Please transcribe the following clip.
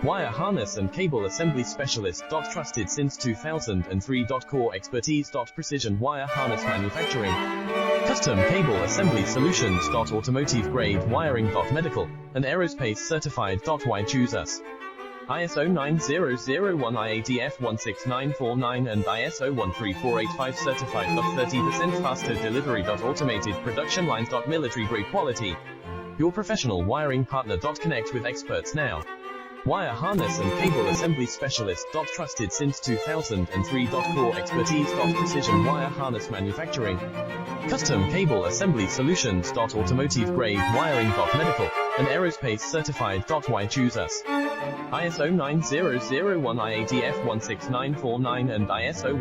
Wire harness and cable assembly specialist. Trusted since 2003. Core expertise. Precision wire harness manufacturing. Custom cable assembly solutions. Automotive grade wiring. Medical and aerospace certified. Why choose us? ISO 9001 IATF 16949 and ISO 13485 certified. 30% faster delivery. Automated production lines. Military grade quality. Your professional wiring partner. Connect with experts now. Wire harness and cable assembly specialist. Trusted since 2003. Core expertise. Precision wire harness manufacturing. Custom cable assembly solutions. Automotive grade wiring. Medical and aerospace certified. Why choose us? ISO 9001 IATF 16949 and ISO 1